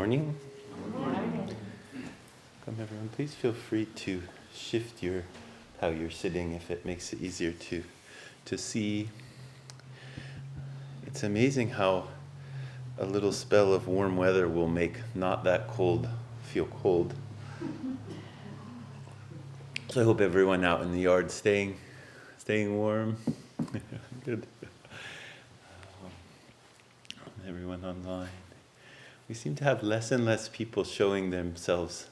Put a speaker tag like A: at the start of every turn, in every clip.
A: morning. Come everyone, please feel free to shift how you're sitting if it makes it easier to see. It's amazing how a little spell of warm weather will make not that cold feel cold. So I hope everyone out in the yard staying warm. Good. Everyone online. We seem to have less and less people showing themselves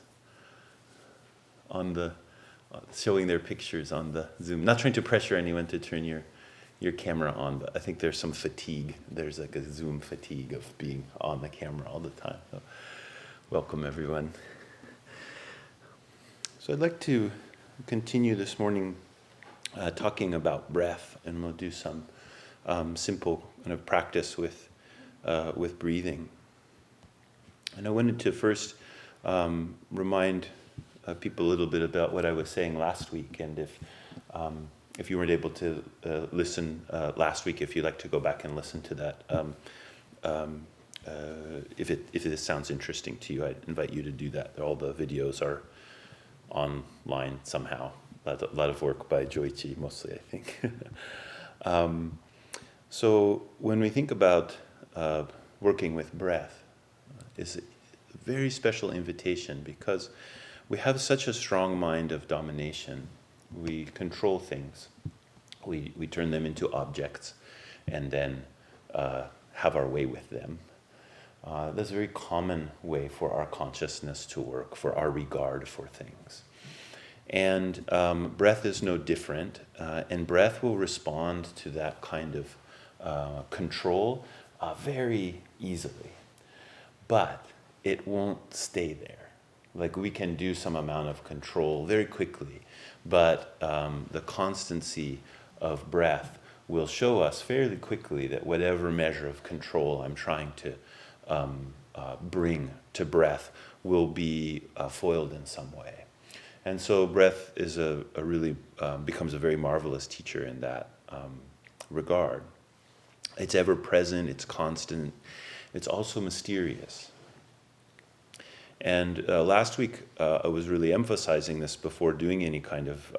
A: showing their pictures on the Zoom. Not trying to pressure anyone to turn your camera on, but I think there's some fatigue. There's like a Zoom fatigue of being on the camera all the time. So, welcome everyone. So I'd like to continue this morning talking about breath, and we'll do some simple kind of practice with breathing. And I wanted to first remind people a little bit about what I was saying last week, and if you weren't able to listen last week, if you'd like to go back and listen to that, if it sounds interesting to you, I'd invite you to do that. All the videos are online somehow. A lot of work by Joichi, mostly, I think. So when we think about working with breath, is a very special invitation because we have such a strong mind of domination. We control things. We turn them into objects and then have our way with them. That's a very common way for our consciousness to work, for our regard for things. And breath is no different, and breath will respond to that kind of control very easily. But it won't stay there. Like, we can do some amount of control very quickly, but the constancy of breath will show us fairly quickly that whatever measure of control I'm trying to bring to breath will be foiled in some way. And so breath is really becomes a very marvelous teacher in that regard. It's ever present, it's constant, it's also mysterious. And last week I was really emphasizing this before doing any kind of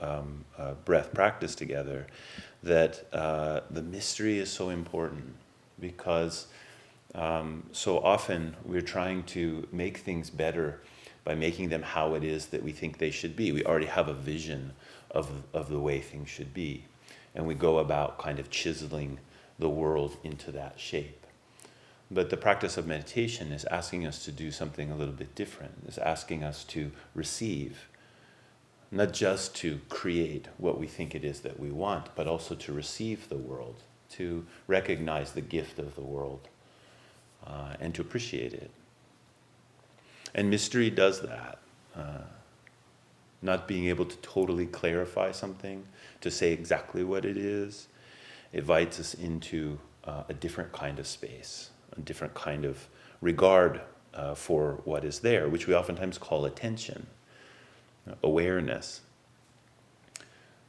A: breath practice together, that the mystery is so important because so often we're trying to make things better by making them how it is that we think they should be. We already have a vision of the way things should be, and we go about kind of chiseling the world into that shape. But the practice of meditation is asking us to do something a little bit different. It's asking us to receive, not just to create what we think it is that we want, but also to receive the world, to recognize the gift of the world, and to appreciate it. And mystery does that. Not being able to totally clarify something, to say exactly what it is, invites us into a different kind of space, a different kind of regard for what is there, which we oftentimes call attention, awareness.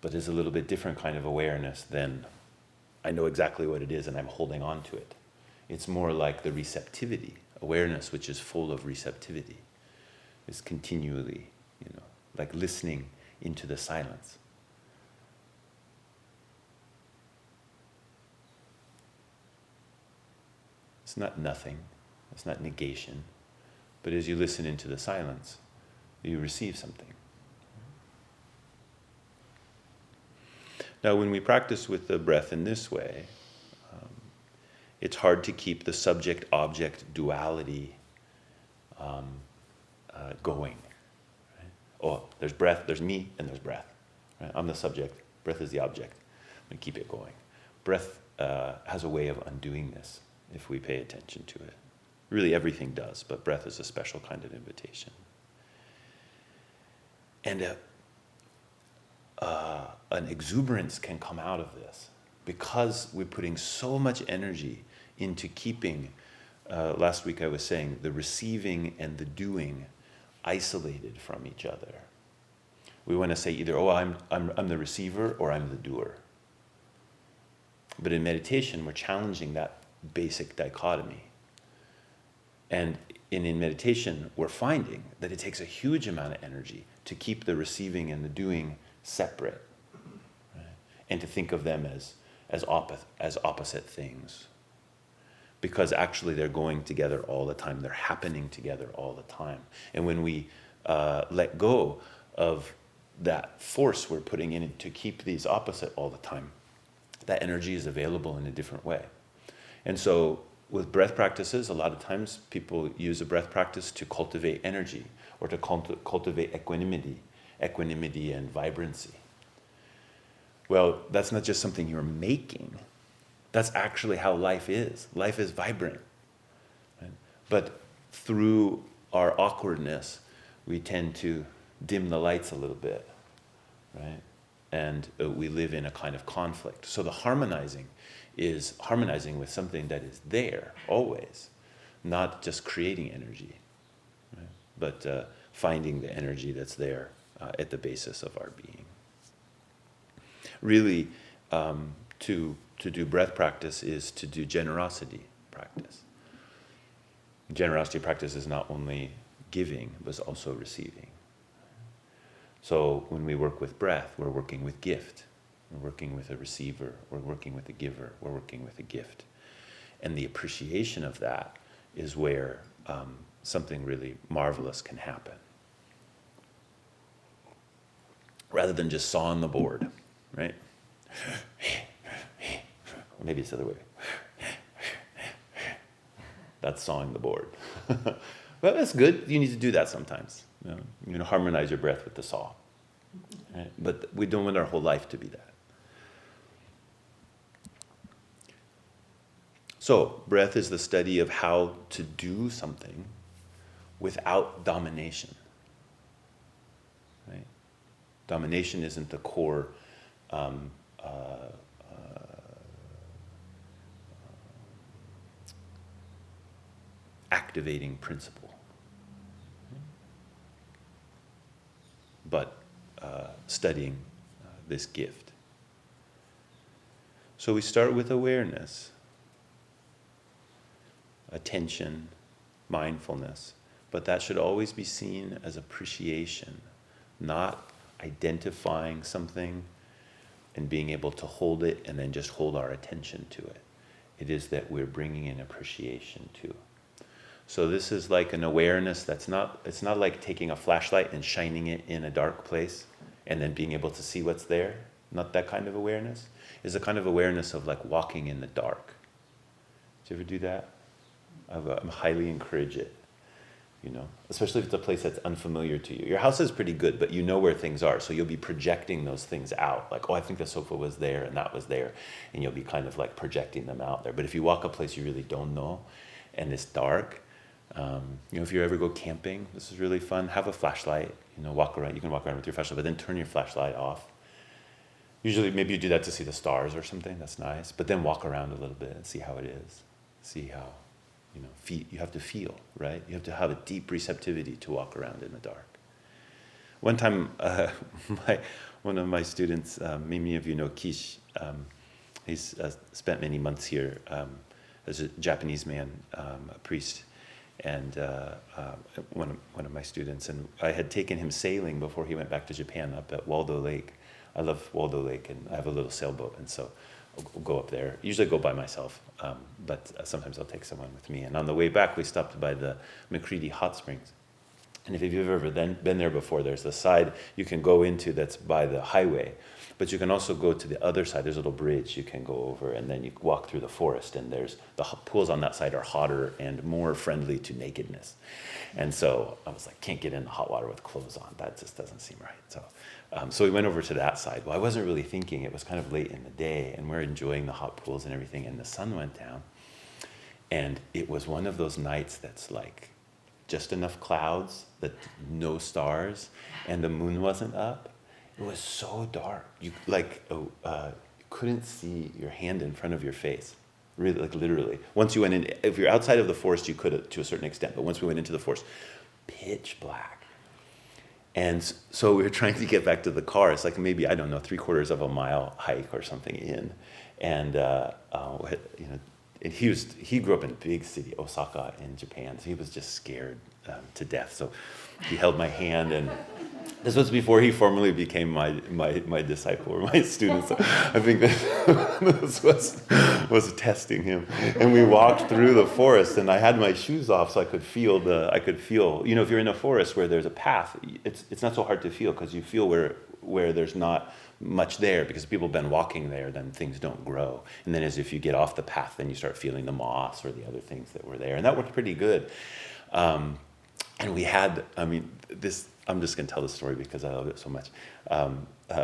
A: But is a little bit different kind of awareness than I know exactly what it is and I'm holding on to it. It's more like the receptivity, awareness which is full of receptivity, is continually, like listening into the silence. It's not nothing, it's not negation, but as you listen into the silence, you receive something. Now, when we practice with the breath in this way, it's hard to keep the subject-object duality going. Right? Oh, there's breath, there's me, and there's breath. Right? I'm the subject, breath is the object. I'm going to keep it going. Breath has a way of undoing this if we pay attention to it. Really, everything does, but breath is a special kind of invitation. And an exuberance can come out of this because we're putting so much energy into keeping, last week I was saying, the receiving and the doing isolated from each other. We want to say either, oh, I'm the receiver or I'm the doer. But in meditation, we're challenging that basic dichotomy. And in meditation, we're finding that it takes a huge amount of energy to keep the receiving and the doing separate, right? And to think of them as opposite things. Because actually they're going together all the time. They're happening together all the time. And when we let go of that force we're putting in to keep these opposite all the time, that energy is available in a different way. And so with breath practices, a lot of times people use a breath practice to cultivate energy or to cultivate equanimity and vibrancy. Well, that's not just something you're making. That's actually how life is. Life is vibrant. Right? But through our awkwardness, we tend to dim the lights a little bit, right? And we live in a kind of conflict. So the harmonizing is harmonizing with something that is there always, not just creating energy, right? But finding the energy that's there at the basis of our being. Really, to do breath practice is to do generosity practice. Generosity practice is not only giving, but also receiving. So when we work with breath, we're working with gift. We're working with a receiver. We're working with a giver. We're working with a gift. And the appreciation of that is where something really marvelous can happen. Rather than just sawing the board, right? Or maybe it's the other way. That's sawing the board. Well, that's good. You need to do that sometimes. You know, harmonize your breath with the saw. Right? But we don't want our whole life to be that. So, breath is the study of how to do something without domination. Right? Domination isn't the core activating principle, but studying this gift. So we start with awareness, attention, mindfulness, but that should always be seen as appreciation, not identifying something and being able to hold it and then just hold our attention to it. It is that we're bringing in appreciation to. So this is like an awareness it's not like taking a flashlight and shining it in a dark place and then being able to see what's there. Not that kind of awareness. It's a kind of awareness of like walking in the dark. Did you ever do that? I highly encourage it, you know, especially if it's a place that's unfamiliar to you. Your house is pretty good, but you know where things are, so you'll be projecting those things out. Like, oh, I think the sofa was there and that was there, and you'll be kind of like projecting them out there. But if you walk a place you really don't know, and it's dark, you know, if you ever go camping, this is really fun. Have a flashlight, you know, walk around. You can walk around with your flashlight, but then turn your flashlight off. Usually, maybe you do that to see the stars or something. That's nice. But then walk around a little bit and see how it is. See how, you know, you have to feel, right? You have to have a deep receptivity to walk around in the dark. One time, one of my students, many of you know Kish, he's spent many months here as a Japanese man, a priest, and one of my students. And I had taken him sailing before he went back to Japan up at Waldo Lake. I love Waldo Lake, and I have a little sailboat, and so I'll go up there. Usually I go by myself, but sometimes I'll take someone with me. And on the way back, we stopped by the McCready Hot Springs. And if you've ever been there before, there's the side you can go into that's by the highway, but you can also go to the other side. There's a little bridge you can go over, and then you walk through the forest, and there's the pools on that side are hotter and more friendly to nakedness. And so I was like, can't get in the hot water with clothes on. That just doesn't seem right. So we went over to that side. Well, I wasn't really thinking. It was kind of late in the day, and we're enjoying the hot pools and everything, and the sun went down. And it was one of those nights that's like just enough clouds, that no stars, and the moon wasn't up. It was so dark. You couldn't see your hand in front of your face. Really, like literally. Once you went in, if you're outside of the forest, you could to a certain extent, but once we went into the forest, pitch black. And so we were trying to get back to the car. It's like maybe, I don't know, 3/4 of a mile hike or something in. And, and he grew up in a big city, Osaka, in Japan, so he was just scared to death. So he held my hand, and this was before he formally became my disciple or my student. So I think this was testing him. And we walked through the forest, and I had my shoes off so I could feel, you know, if you're in a forest where there's a path, it's not so hard to feel, because you feel where there's not much there, because people have been walking there, then things don't grow. And then as if you get off the path, then you start feeling the moss or the other things that were there. And that worked pretty good. And we had, I'm just going to tell the story because I love it so much.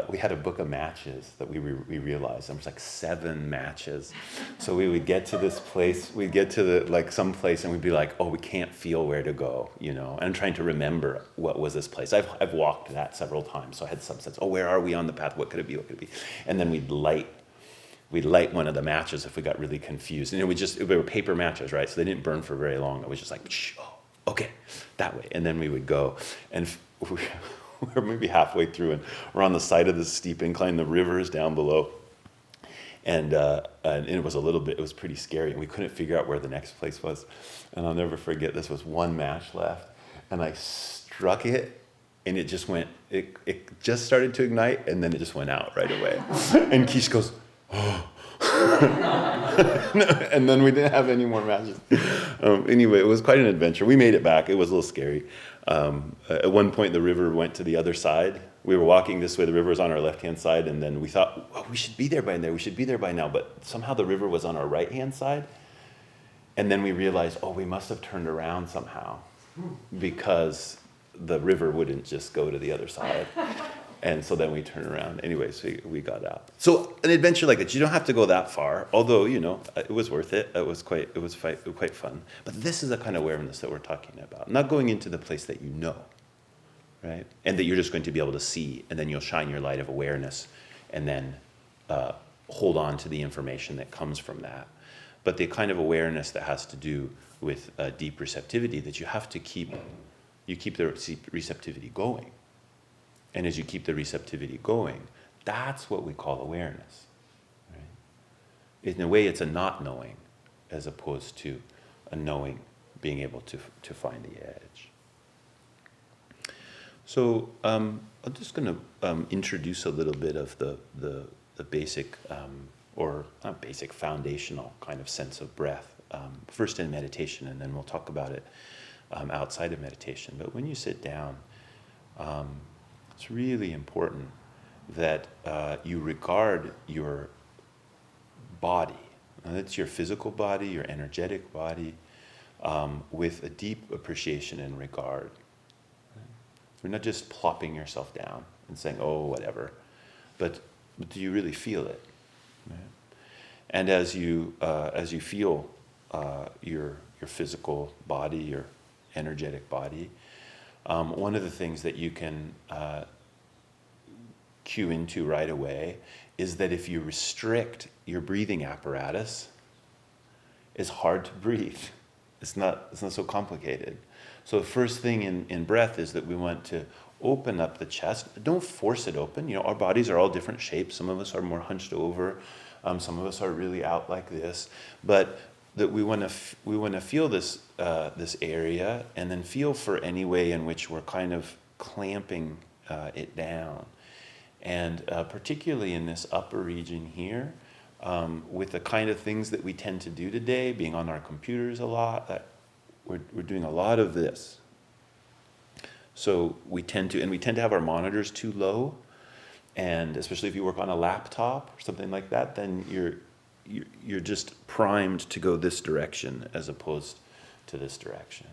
A: We had a book of matches that we realized there was like 7 matches. So we would get to this place, we'd get to some place, and we'd be like, oh, we can't feel where to go, you know. And I'm trying to remember what was this place. I've walked that several times, so I had some sense. Oh, where are we on the path? What could it be? What could it be? And then we'd light one of the matches if we got really confused. And they were paper matches, right? So they didn't burn for very long. It was just like, oh, okay, that way. And then we would go, and we're maybe halfway through, and we're on the side of this steep incline. The river is down below, and it was pretty scary, and we couldn't figure out where the next place was. And I'll never forget, this was one match left, and I struck it, and it just went. It just started to ignite, and then it just went out right away. And Kish goes, oh. And then we didn't have any more matches. Anyway, it was quite an adventure. We made it back. It was a little scary. At one point, the river went to the other side. We were walking this way. The river was on our left-hand side, and then we thought, well, we should be there by now. We should be there by now. But somehow the river was on our right-hand side. And then we realized, oh, we must have turned around somehow, because the river wouldn't just go to the other side. And so then we turned around. Anyways, we got out. So an adventure like that, you don't have to go that far. Although, you know, it was worth it. It was quite fun. But this is the kind of awareness that we're talking about. Not going into the place that you know, right? And that you're just going to be able to see, and then you'll shine your light of awareness, and then hold on to the information that comes from that. But the kind of awareness that has to do with deep receptivity, that you have to keep the receptivity going. And as you keep the receptivity going, that's what we call awareness. Right? In a way, it's a not knowing, as opposed to a knowing, being able to find the edge. So I'm just going to introduce a little bit of the basic, or not basic, foundational kind of sense of breath, first in meditation, and then we'll talk about it outside of meditation. But when you sit down, it's really important that you regard your body, that's your physical body, your energetic body, with a deep appreciation and regard. You're not just plopping yourself down and saying, oh, whatever, but do you really feel it? Right? And as you feel your physical body, your energetic body, one of the things that you can cue into right away is that if you restrict your breathing apparatus, it's hard to breathe. It's not so complicated. So the first thing in breath is that we want to open up the chest. Don't force it open. You know, our bodies are all different shapes. Some of us are more hunched over. Some of us are really out like this. But that we want to feel this area, and then feel for any way in which we're kind of clamping it down, and particularly in this upper region here, with the kind of things that we tend to do today, being on our computers a lot, that we're doing a lot of this. So we tend to have our monitors too low, and especially if you work on a laptop or something like that, then you're just primed to go this direction as opposed to this direction.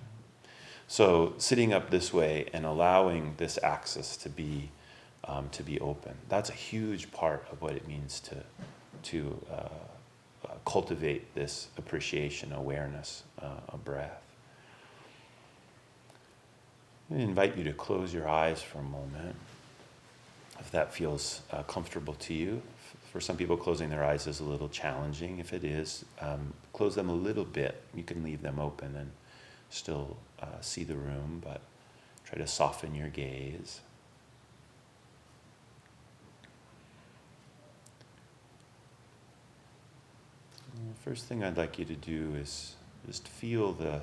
A: So sitting up this way and allowing this axis to be open, that's a huge part of what it means to cultivate this appreciation, awareness of breath. I invite you to close your eyes for a moment, if that feels comfortable to you. For some people, closing their eyes is a little challenging. If it is, close them a little bit. You can leave them open and still see the room, but try to soften your gaze. first thing I'd like you to do is just feel the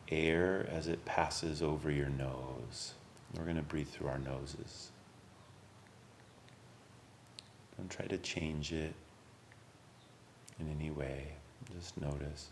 A: air as it passes over your nose. We're going to breathe through our noses. Don't try to change it in any way. Just notice.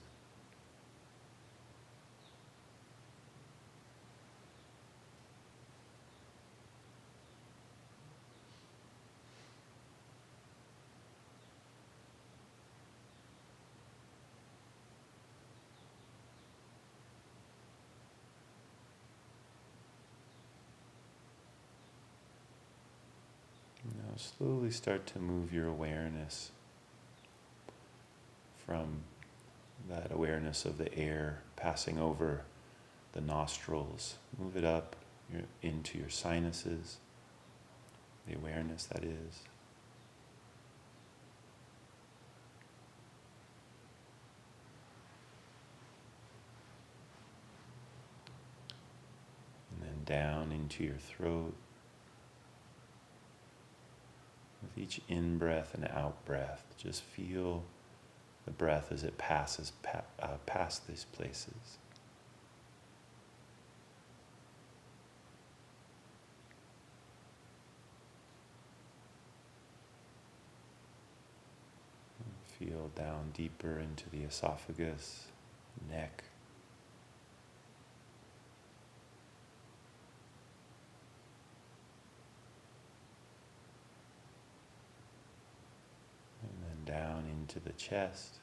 A: Now slowly start to move your awareness from that awareness of the air passing over the nostrils. Move it up into your sinuses, the awareness that is. And then down into your throat. With each in-breath and out-breath, just feel the breath as it passes past these places. And feel down deeper into the esophagus, neck. And then down into the chest.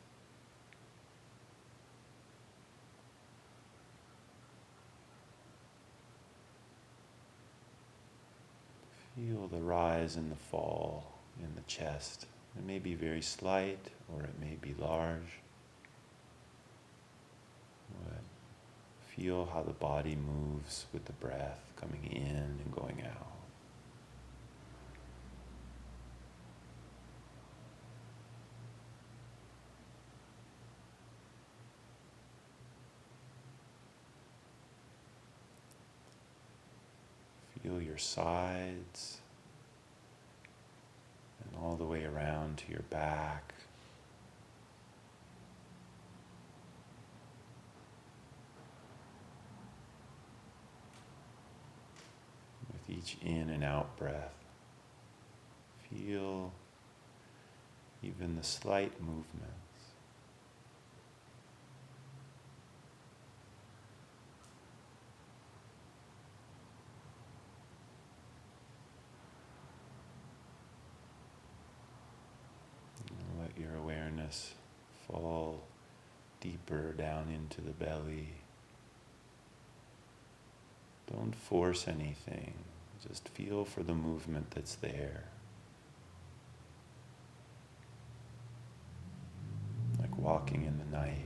A: Feel the rise and the fall in the chest. It may be very slight or it may be large. But feel how the body moves with the breath coming in and going out. Feel your sides and all the way around to your back. With each in and out breath, feel even the slight movements. Let your awareness fall deeper down into the belly. Don't force anything. Just feel for the movement that's there. Like walking in the night.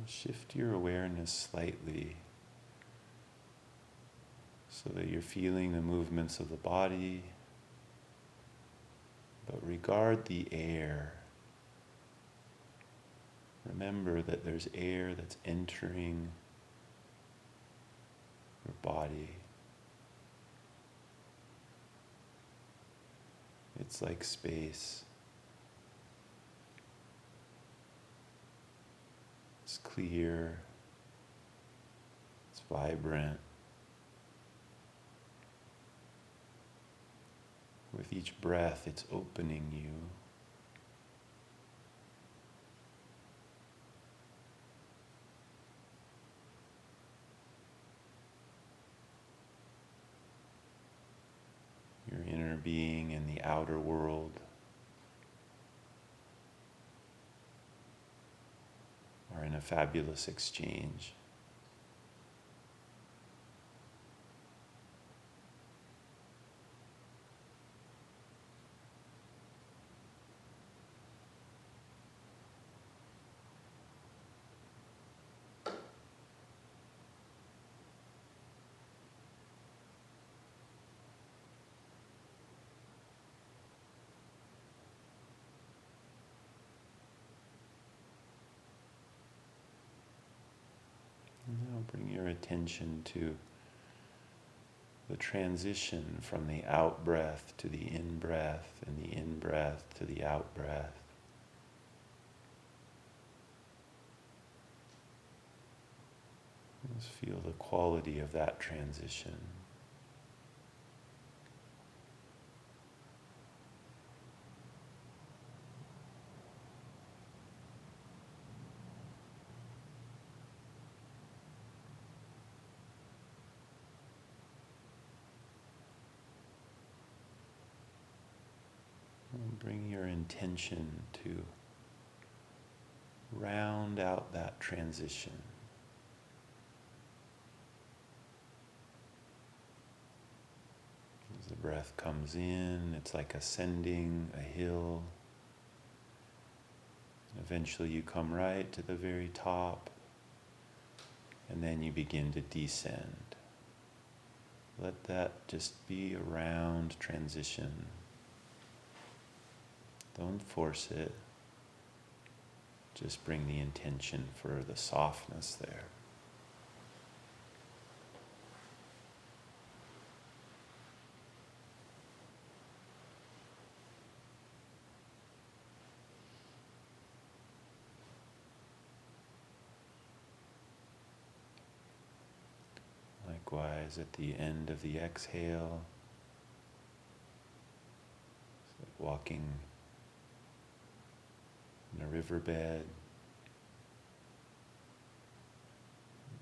A: Shift your awareness slightly so that you're feeling the movements of the body, but regard the air. Remember that there's air that's entering your body. It's like space. It's clear, it's vibrant. With each breath, it's opening you. Your inner being and the outer world are in a fabulous exchange. bring your attention to the transition from the out-breath to the in-breath, and the in-breath to the out-breath. Just feel the quality of that transition. And bring your intention to round out that transition. As the breath comes in, it's like ascending a hill. Eventually you come right to the very top, and then you begin to descend. Let that just be a round transition. Don't force it. Just bring the intention for the softness there. Likewise, at the end of the exhale, it's like walking in a riverbed.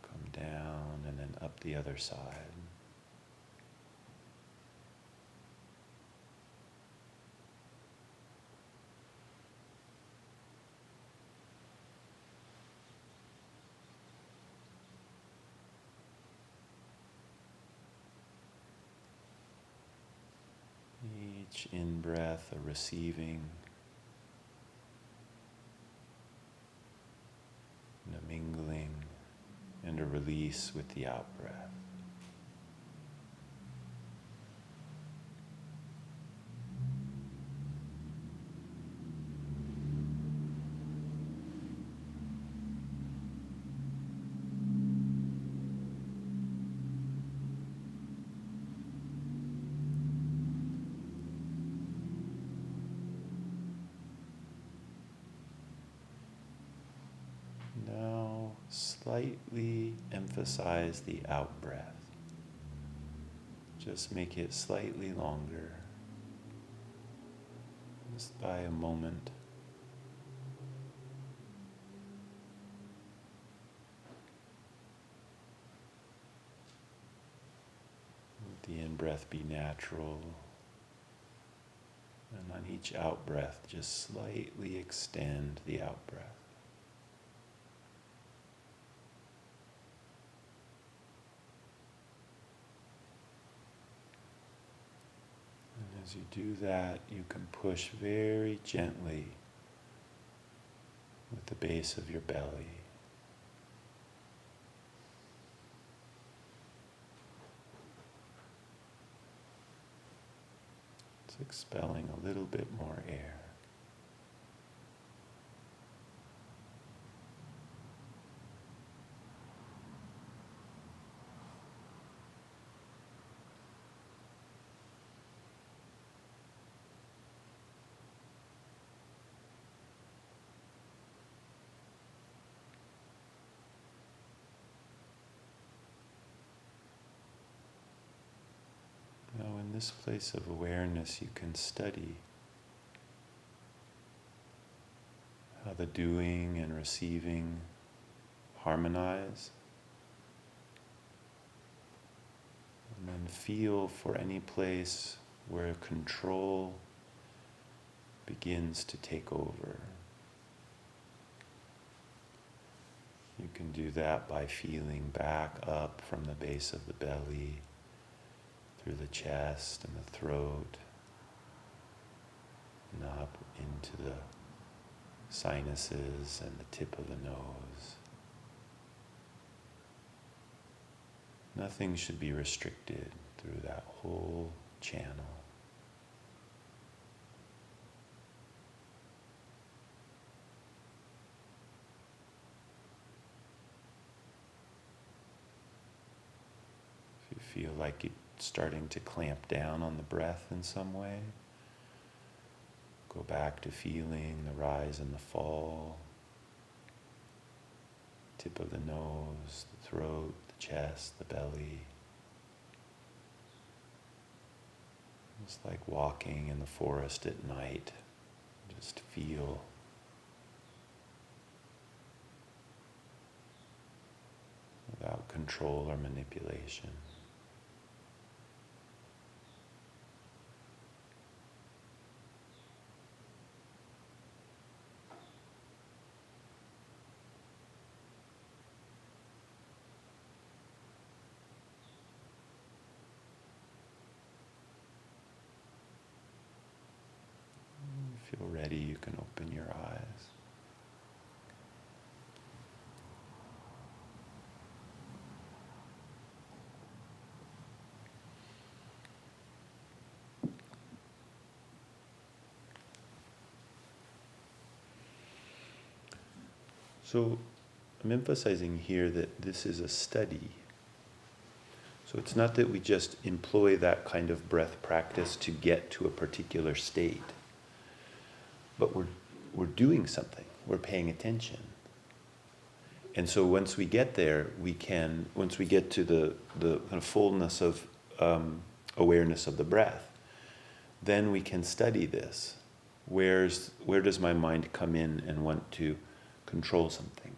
A: Come down and then up the other side. Each in-breath a receiving and a mingling and a release with the out-breath. Now slightly emphasize the out-breath. Just make it slightly longer, just by a moment. Let the in-breath be natural, and on each out-breath, just slightly extend the out-breath. As you do that, you can push very gently with the base of your belly. It's expelling a little bit more air. Now, in this place of awareness, you can study how the doing and receiving harmonize, and then feel for any place where control begins to take over. You can do that by feeling back up from the base of the belly, through the chest and the throat, and up into the sinuses and the tip of the nose. Nothing should be restricted through that whole channel. feel like it's starting to clamp down on the breath in some way, go back to feeling the rise and the fall, tip of the nose, the throat, the chest, the belly. It's like walking in the forest at night. Just feel. Without control or manipulation. If you're ready, you can open your eyes. So I'm emphasizing here that this is a study. So it's not that we just employ that kind of breath practice to get to a particular state, but we're doing something, we're paying attention. And so once we get there, once we get to the kind of fullness of awareness of the breath, then we can study this. Where does my mind come in and want to control something?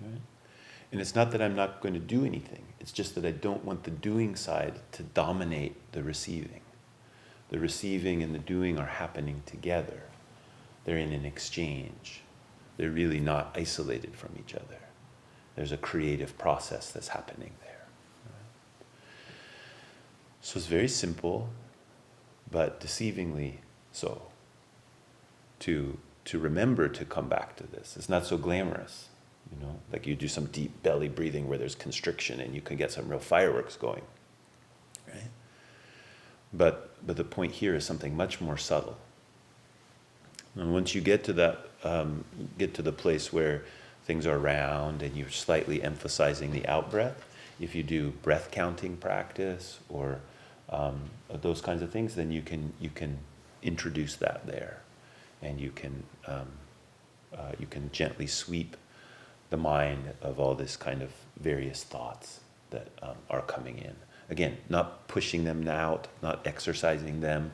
A: Right? And it's not that I'm not going to do anything. It's just that I don't want the doing side to dominate the receiving. The receiving and the doing are happening together. They're in an exchange. They're really not isolated from each other. There's a creative process that's happening there. Right? So it's very simple, but deceivingly so. To remember to come back to this. It's not so glamorous, like you do some deep belly breathing where there's constriction and you can get some real fireworks going, right? But the point here is something much more subtle. And once you get to that, get to the place where things are round and you're slightly emphasizing the out breath, if you do breath counting practice or those kinds of things, then you can introduce that there. And you can gently sweep the mind of all this kind of various thoughts that are coming in. Again, not pushing them out, not exercising them,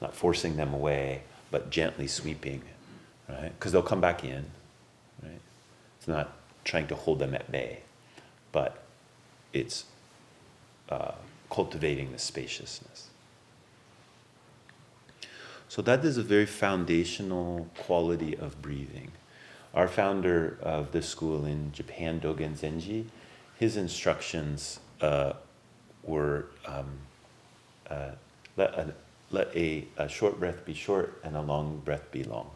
A: not forcing them away, but gently sweeping, right? Because they'll come back in, right? It's not trying to hold them at bay, but it's cultivating the spaciousness. So that is a very foundational quality of breathing. Our founder of this school in Japan, Dogen Zenji, his instructions were let a short breath be short and a long breath be long.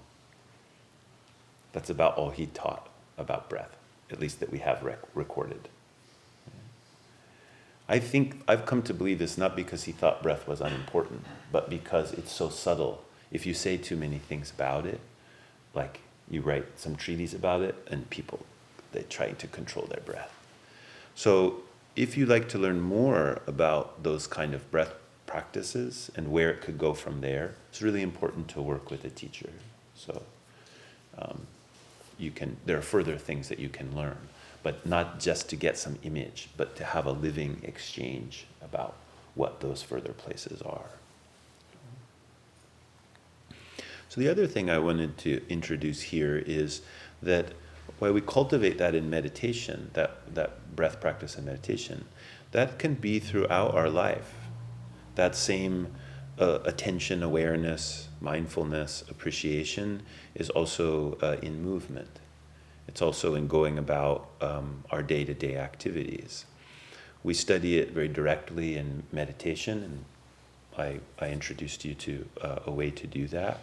A: That's about all he taught about breath, at least that we have recorded. I think I've come to believe this not because he thought breath was unimportant, but because it's so subtle. If you say too many things about it, like you write some treatise about it, and people, they try to control their breath. So if you like to learn more about those kind of breath practices and where it could go from there, it's really important to work with a teacher. So there are further things that you can learn, but not just to get some image, but to have a living exchange about what those further places are. So the other thing I wanted to introduce here is that while we cultivate that in meditation, that breath practice in meditation, that can be throughout our life. That same attention, awareness, mindfulness, appreciation is also in movement. It's also in going about our day-to-day activities. We study it very directly in meditation, and I introduced you to a way to do that.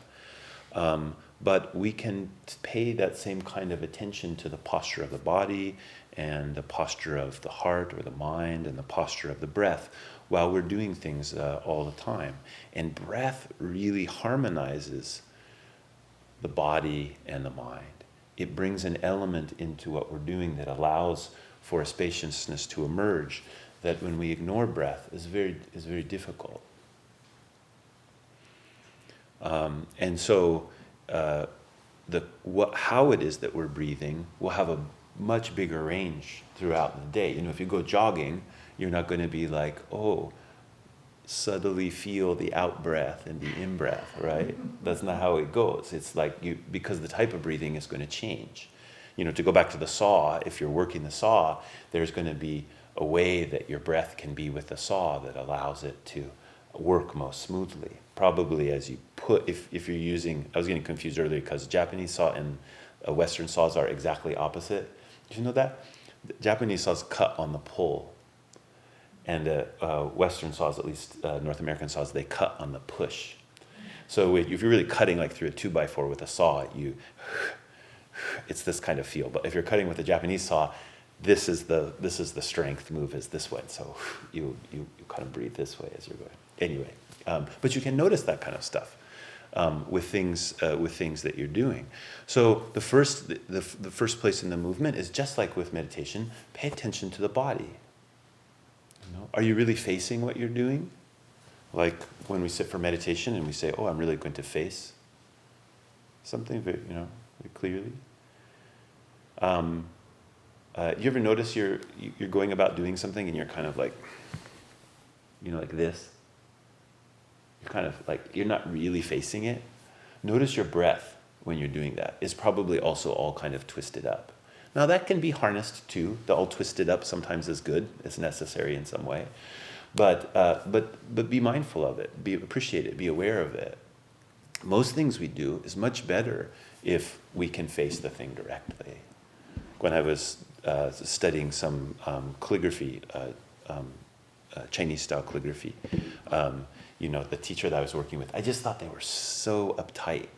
A: But we can pay that same kind of attention to the posture of the body and the posture of the heart or the mind and the posture of the breath while we're doing things all the time. And breath really harmonizes the body and the mind. It brings an element into what we're doing that allows for a spaciousness to emerge that when we ignore breath is very difficult. And so how it is that we're breathing will have a much bigger range throughout the day. If you go jogging, you're not going to be like, oh, subtly feel the out breath and the in breath, right? That's not how it goes. It's like because the type of breathing is going to change. To go back to the saw, if you're working the saw, there's going to be a way that your breath can be with the saw that allows it to work most smoothly. Probably as you if you're using, I was getting confused earlier because Japanese saw and Western saws are exactly opposite. Did you know that? The Japanese saws cut on the pull, and Western saws, at least North American saws, they cut on the push. So if you're really cutting like through a 2x4 with a saw, it's this kind of feel. But if you're cutting with a Japanese saw, this is the strength move is this way. So you kind of breathe this way as you're going. Anyway, but you can notice that kind of stuff with things that you're doing. So the first place in the movement is just like with meditation. Pay attention to the body. Are you really facing what you're doing? Like when we sit for meditation and we say, "Oh, I'm really going to face something very clearly." You ever notice you're going about doing something and you're kind of like, like this? You're kind of like, you're not really facing it. Notice your breath when you're doing that. It's probably also all kind of twisted up. Now that can be harnessed too. The all twisted up sometimes is good. It's necessary in some way. But be mindful of it. Appreciate it. Be aware of it. Most things we do is much better if we can face the thing directly. When I was studying some calligraphy, Chinese-style calligraphy, the teacher that I was working with, I just thought they were so uptight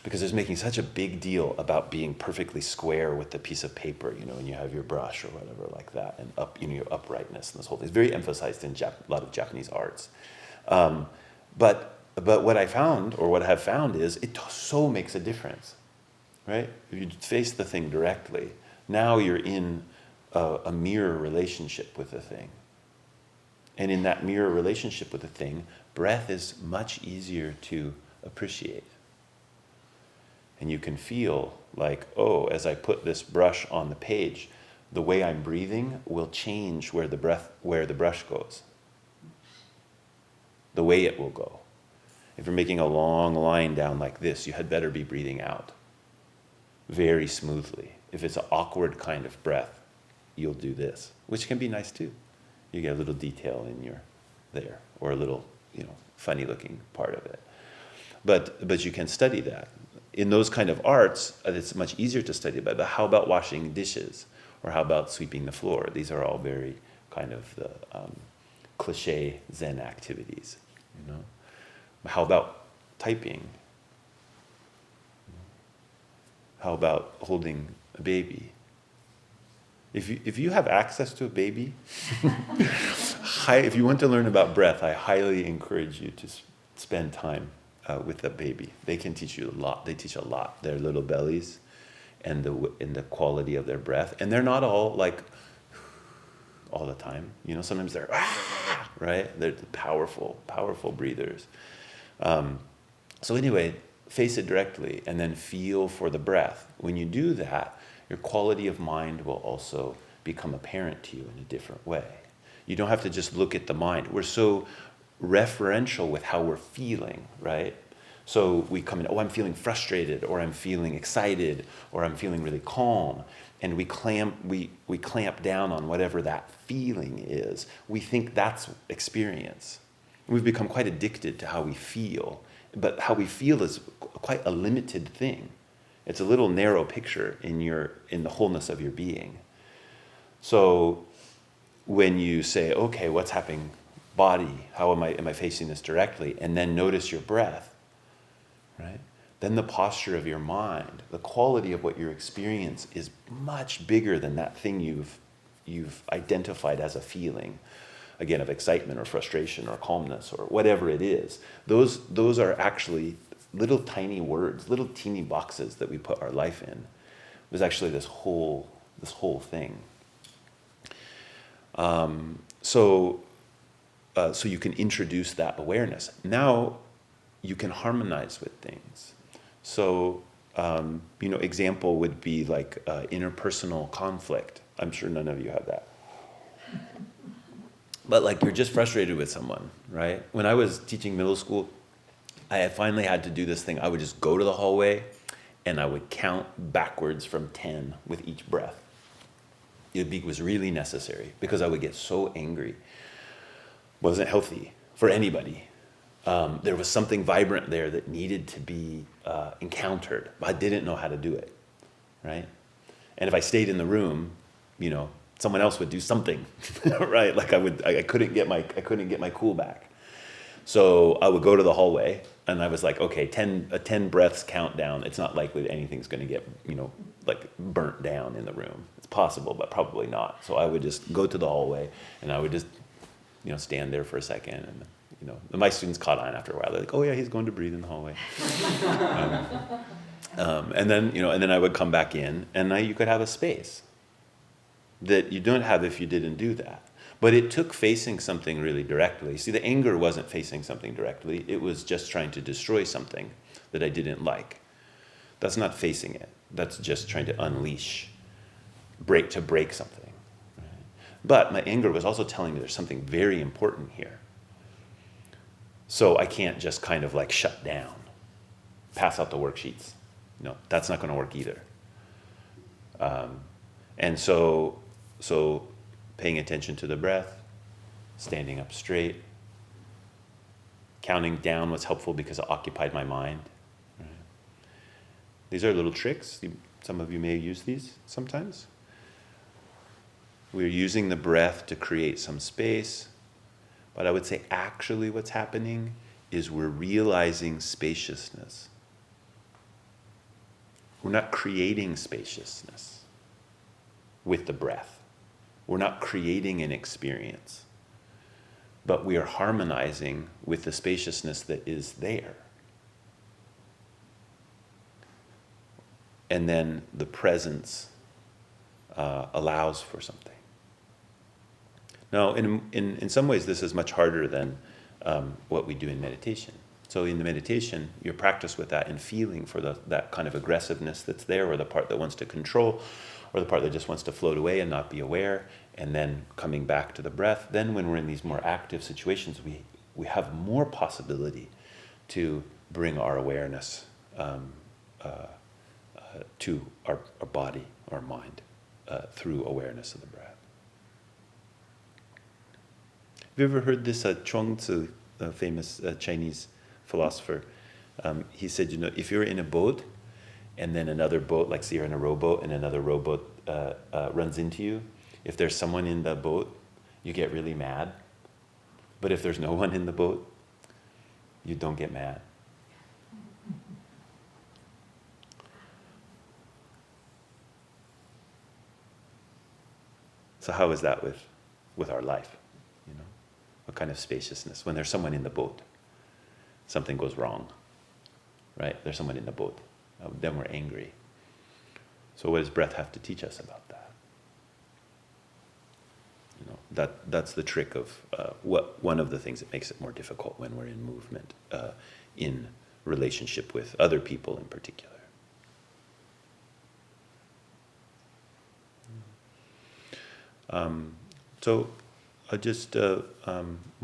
A: because they're making such a big deal about being perfectly square with the piece of paper, and you have your brush or whatever like that, and your uprightness and this whole thing. It's very emphasized in a lot of Japanese arts. But what I found, or what I have found, is it so makes a difference, right? If you face the thing directly, now you're in a mirror relationship with the thing. And in that mirror relationship with the thing, breath is much easier to appreciate. And you can feel like, oh, as I put this brush on the page, the way I'm breathing will change where the brush goes. The way it will go. If you're making a long line down like this, you had better be breathing out very smoothly. If it's an awkward kind of breath, you'll do this, which can be nice too. You get a little detail in your there, or a little, funny looking part of it. But you can study that. In those kind of arts, it's much easier to study. But how about washing dishes? Or how about sweeping the floor? These are all very kind of the cliche Zen activities. How about typing? How about holding a baby? If you have access to a baby, if you want to learn about breath, I highly encourage you to spend time with a baby. They can teach you a lot. They teach a lot. Their little bellies and the quality of their breath. And they're not all like all the time. Sometimes they're right? They're powerful, powerful breathers. So anyway, face it directly and then feel for the breath. When you do that, your quality of mind will also become apparent to you in a different way. You don't have to just look at the mind. We're so referential with how we're feeling, right? So we come in, I'm feeling frustrated, or I'm feeling excited, or I'm feeling really calm, and we clamp down on whatever that feeling is. We think that's experience. We've become quite addicted to how we feel, but how we feel is quite a limited thing. It's a little narrow picture in the wholeness of your being. So when you say, okay, what's happening body? How am I facing this directly? And then notice your breath, right? Then the posture of your mind, the quality of what you experience is much bigger than that thing you've identified as a feeling, again, of excitement or frustration or calmness or whatever it is. Those are actually little tiny words, little teeny boxes that we put our life in. There's actually this whole thing. So you can introduce that awareness. Now you can harmonize with things. So, example would be like interpersonal conflict. I'm sure none of you have that. But like you're just frustrated with someone, right? When I was teaching middle school, I had finally had to do this thing. I would just go to the hallway and I would count backwards from 10 with each breath. It was really necessary because I would get so angry. It wasn't healthy for anybody. There was something vibrant there that needed to be encountered. I didn't know how to do it, right? And if I stayed in the room, someone else would do something, right? Like I couldn't get my cool back. So I would go to the hallway and I was like, okay, 10 breaths countdown. It's not likely that anything's going to get, like burnt down in the room. It's possible, but probably not. So I would just go to the hallway and I would just, stand there for a second. And, my students caught on after a while. They're like, oh yeah, he's going to breathe in the hallway. And then I would come back in and now you could have a space that you don't have if you didn't do that. But it took facing something really directly. See, the anger wasn't facing something directly. It was just trying to destroy something that I didn't like. That's not facing it. That's just trying to unleash, break something. Right? But my anger was also telling me there's something very important here. So I can't just kind of like shut down, pass out the worksheets. No, that's not going to work either. And so paying attention to the breath, standing up straight, counting down was helpful because it occupied my mind. Right? These are little tricks. Some of you may use these sometimes. We're using the breath to create some space, but I would say actually what's happening is we're realizing spaciousness. We're not creating spaciousness with the breath. We're not creating an experience, but we are harmonizing with the spaciousness that is there. And then the presence allows for something. Now, in some ways, this is much harder than what we do in meditation. So in the meditation, you practice with that and feeling for that kind of aggressiveness that's there, or the part that wants to control, or the part that just wants to float away and not be aware, and then coming back to the breath. Then when we're in these more active situations, we have more possibility to bring our awareness to our body, our mind, through awareness of the breath. Have you ever heard this Chuang-Tzu, a famous Chinese philosopher? He said, if you're in a boat, and then another boat, like say you're in a rowboat and another rowboat runs into you, if there's someone in the boat, you get really mad. But if there's no one in the boat, you don't get mad. So how is that with our life? What kind of spaciousness? When there's someone in the boat, something goes wrong, right? There's someone in the boat. Then we're angry. So what does breath have to teach us about that? That's the trick of one of the things that makes it more difficult when we're in movement, in relationship with other people in particular. So I just we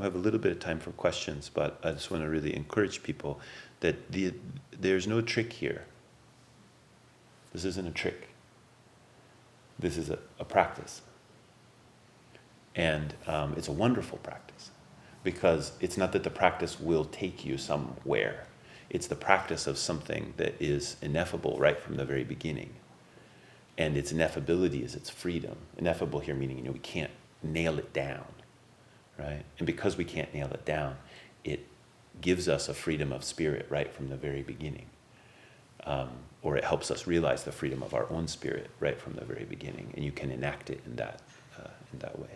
A: have a little bit of time for questions, but I just want to really encourage people that there's no trick here. This isn't a trick. This is a practice. And it's a wonderful practice because it's not that the practice will take you somewhere. It's the practice of something that is ineffable right from the very beginning. And its ineffability is its freedom. Ineffable here meaning, we can't nail it down, right? And because we can't nail it down, it gives us a freedom of spirit right from the very beginning. Or it helps us realize the freedom of our own spirit right from the very beginning. And you can enact it in that way.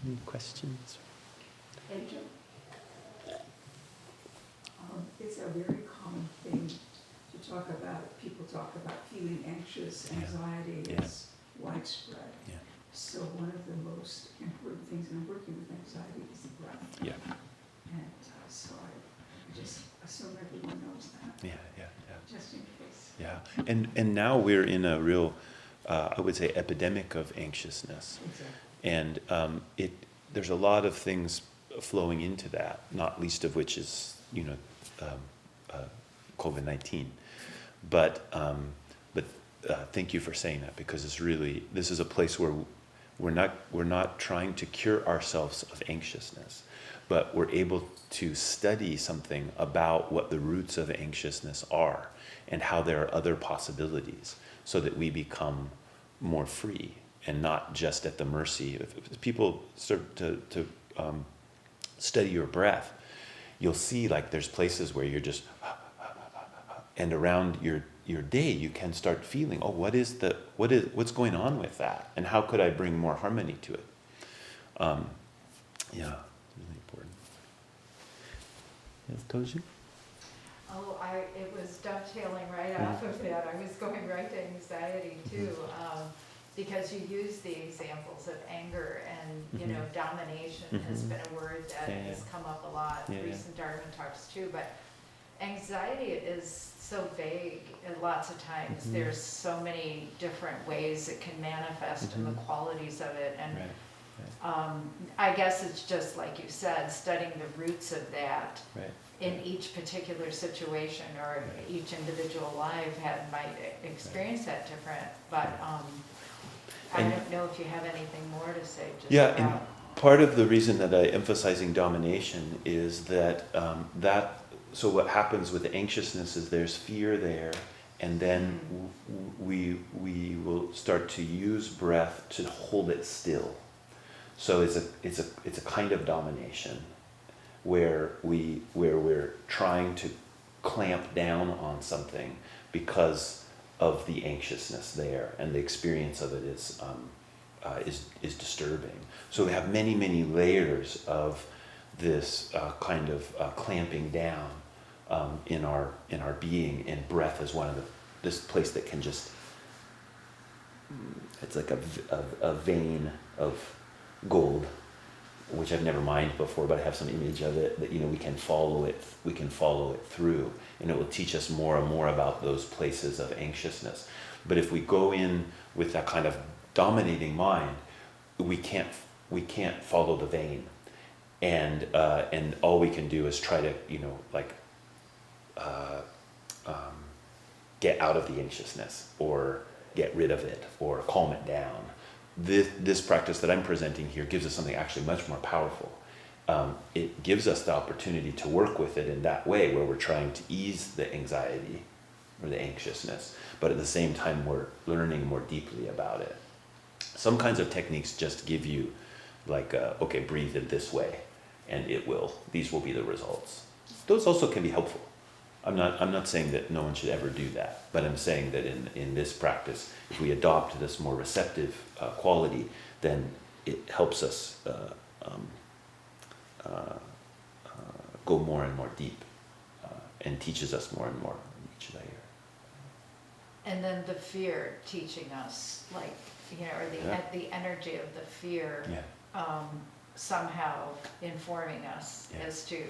A: Any questions?
B: Thank you. It's a very common thing to talk about. People talk about feeling anxious, anxiety.
A: Yeah.
B: It's widespread.
A: Yeah.
B: So one of the most important things in working with anxiety is the breath.
A: Yeah.
B: And so I just assume everyone knows that,
A: Yeah. Yeah. Yeah.
B: just in case.
A: Yeah. And now we're in a real, I would say, epidemic of anxiousness.
B: Exactly.
A: And there's a lot of things flowing into that, not least of which is, COVID-19. But thank you for saying that, because this is a place where we're not trying to cure ourselves of anxiousness, but we're able to study something about what the roots of anxiousness are and how there are other possibilities, so that we become more free and not just at the mercy. If people start to study your breath, you'll see like there's places where you're just, and around your day you can start feeling, oh, what's going on with that, and how could I bring more harmony to it? Yeah, really important. Yes, Toji?
C: Oh, it was dovetailing right off of that. I was going right to anxiety too, because you use the examples of anger and, domination has been a word that has come up a lot, recent Darwin talks too, but anxiety is so vague lots of times. There's so many different ways it can manifest and the qualities of it. And I guess it's just like you said, studying the roots of that in each particular situation, or each individual life might experience that different. But I don't know if you have anything more to say just about.
A: And part of the reason that I'm emphasizing domination is that so what happens with the anxiousness is there's fear there, and then we will start to use breath to hold it still. So it's a kind of domination where we're trying to clamp down on something because of the anxiousness there, and the experience of it is disturbing. So we have many layers of this kind of clamping down in our being, and breath is one of this place that can just, it's like a vein of gold, which I've never mined before, but I have some image of it, that we can follow it through, and it will teach us more and more about those places of anxiousness. But if we go in with that kind of dominating mind, we can't follow the vein, and all we can do is try to get out of the anxiousness, or get rid of it, or calm it down. This practice that I'm presenting here gives us something actually much more powerful. It gives us the opportunity to work with it in that way, where we're trying to ease the anxiety or the anxiousness, but at the same time we're learning more deeply about it. Some kinds of techniques just give you okay, breathe in this way, and these will be the results. Those also can be helpful. I'm not saying that no one should ever do that, but I'm saying that in this practice, if we adopt this more receptive quality, then it helps us go more and more deep, and teaches us more and more each layer.
C: And then the fear teaching us, or the energy of the fear, somehow informing us as to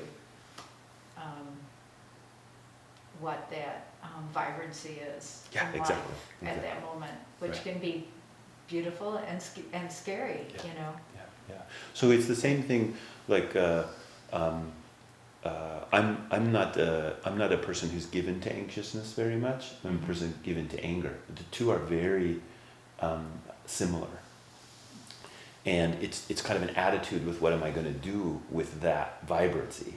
C: what that vibrancy is in life at that moment, which can be beautiful and scary,
A: Yeah. So it's the same thing. I'm not a person who's given to anxiousness very much. I'm a person given to anger. The two are very similar, and it's kind of an attitude with what am I going to do with that vibrancy.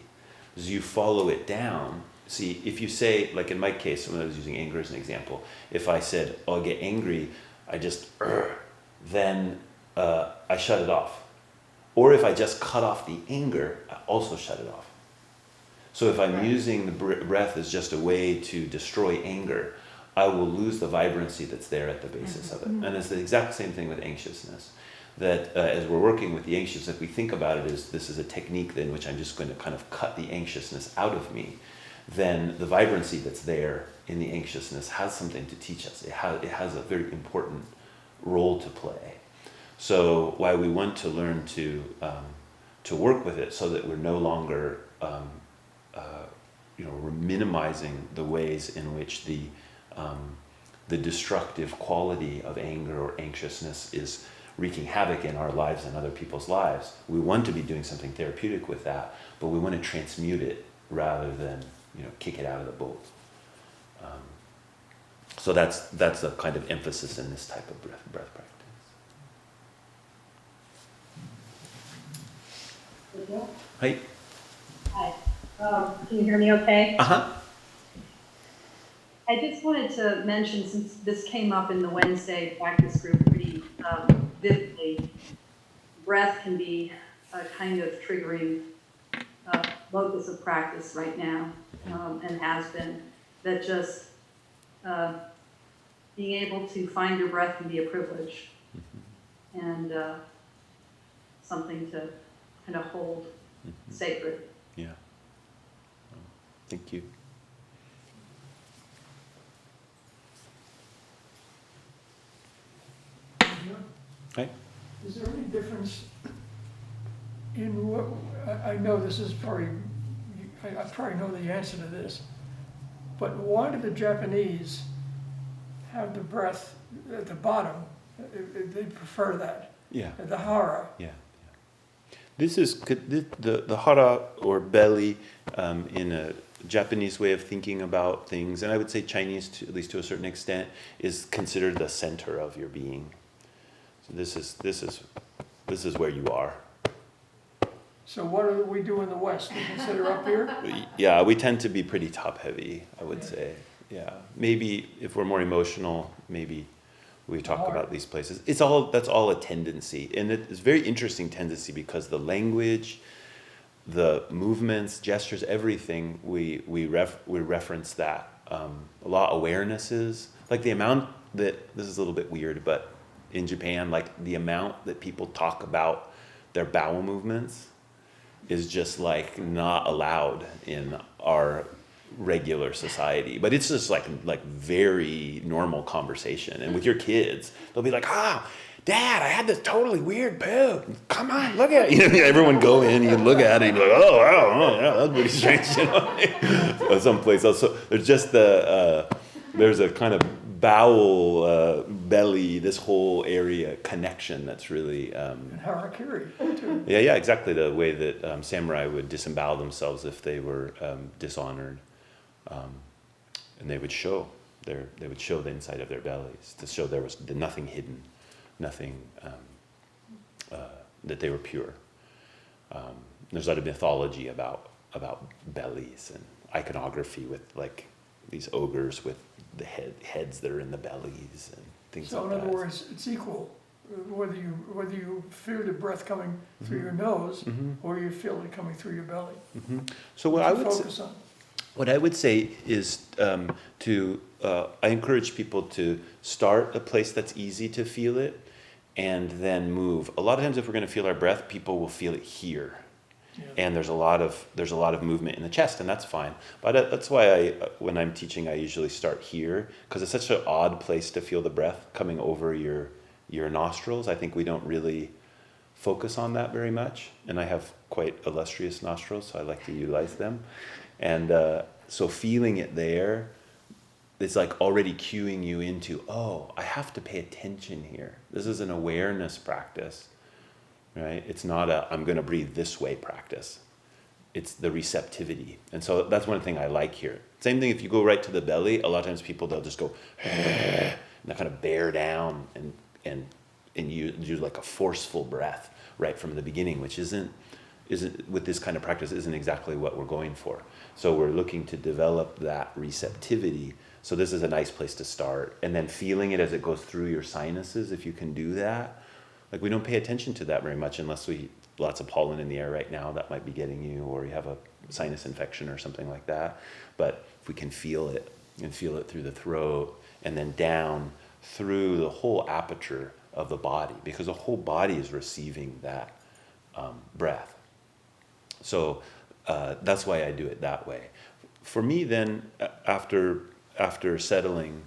A: As you follow it down. See, if you say, like in my case, when I was using anger as an example, if I said, I'll get angry, I just, then I shut it off. Or if I just cut off the anger, I also shut it off. So if I'm using the breath as just a way to destroy anger, I will lose the vibrancy that's there at the basis of it. And it's the exact same thing with anxiousness. That as we're working with the anxious, if we think about it as this is a technique in which I'm just going to kind of cut the anxiousness out of me, then the vibrancy that's there in the anxiousness has something to teach us. It has a very important role to play. So why we want to learn to work with it so that we're no longer we're minimizing the ways in which the destructive quality of anger or anxiousness is wreaking havoc in our lives and other people's lives. We want to be doing something therapeutic with that, but we want to transmute it rather than kick it out of the boat. So that's a kind of emphasis in this type of breath practice. Hi.
D: Hi. Can you hear me okay?
A: Uh-huh.
D: I just wanted to mention, since this came up in the Wednesday practice group pretty vividly, breath can be a kind of triggering locus of practice right now, and has been, that just being able to find your breath can be a privilege, and something to kind of hold sacred.
A: Yeah. Thank you. Hi.
E: Is there any difference in what, I know this is probably, I probably know the answer to this, but why do the Japanese have the breath at the bottom? They prefer that.
A: Yeah.
E: The hara.
A: Yeah. This is the hara, or belly, in a Japanese way of thinking about things, and I would say Chinese, at least to a certain extent, is considered the center of your being. So this is where you are.
E: So what do we do in the West? We consider up here?
A: Yeah, we tend to be pretty top heavy, I would say. Yeah, maybe if we're more emotional, maybe we talk about these places. That's all a tendency, and it's a very interesting tendency because the language, the movements, gestures, everything we reference that a lot. Awarenesses, like the amount that, this is a little bit weird, but in Japan, like the amount that people talk about their bowel movements is just like not allowed in our regular society, but it's just like very normal conversation. And with your kids, they'll be like, Dad, I had this totally weird poo. Come on, look at it. Everyone go in, you can look at it, and you're like, oh, wow, yeah, that's pretty strange. Someplace else. So there's just there's a kind of bowel, belly, this whole area connection that's really...
E: And harakiri, too.
A: Yeah, exactly. The way that samurai would disembowel themselves if they were dishonored. And they would show the inside of their bellies to show there was nothing hidden, nothing, that they were pure. There's a lot of mythology about bellies and iconography with like these ogres with the heads that are in the bellies and things like that.
E: So in other words, it's equal, whether you feel the breath coming through your nose or you feel it coming through your belly.
A: So what I would say is I encourage people to start a place that's easy to feel it and then move. A lot of times if we're going to feel our breath, people will feel it here. Yeah. And there's a lot of movement in the chest, and that's fine. But that's why when I'm teaching, I usually start here, because it's such an odd place to feel the breath coming over your nostrils. I think we don't really focus on that very much, and I have quite illustrious nostrils, so I like to utilize them. And so feeling it there, it's like already cueing you into, I have to pay attention here. This is an awareness practice. Right? It's not I'm going to breathe this way practice. It's the receptivity. And so that's one thing I like here. Same thing if you go right to the belly, a lot of times they'll just go, and they kind of bear down and you do like a forceful breath right from the beginning, which isn't with this kind of practice isn't exactly what we're going for. So we're looking to develop that receptivity. So this is a nice place to start. And then feeling it as it goes through your sinuses, if you can do that. Like we don't pay attention to that very much unless lots of pollen in the air right now that might be getting you, or you have a sinus infection or something like that. But if we can feel it and feel it through the throat and then down through the whole aperture of the body, because the whole body is receiving that breath. So that's why I do it that way. For me then, after settling,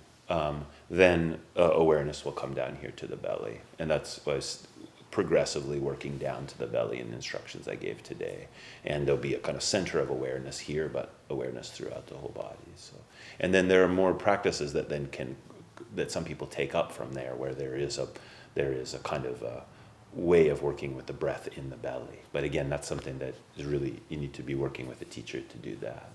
A: then awareness will come down here to the belly. And that's why I was progressively working down to the belly in the instructions I gave today. And there'll be a kind of center of awareness here, but awareness throughout the whole body. So, and then there are more practices that then that some people take up from there, where there is a kind of a way of working with the breath in the belly. But again, that's something that is really, you need to be working with a teacher to do that.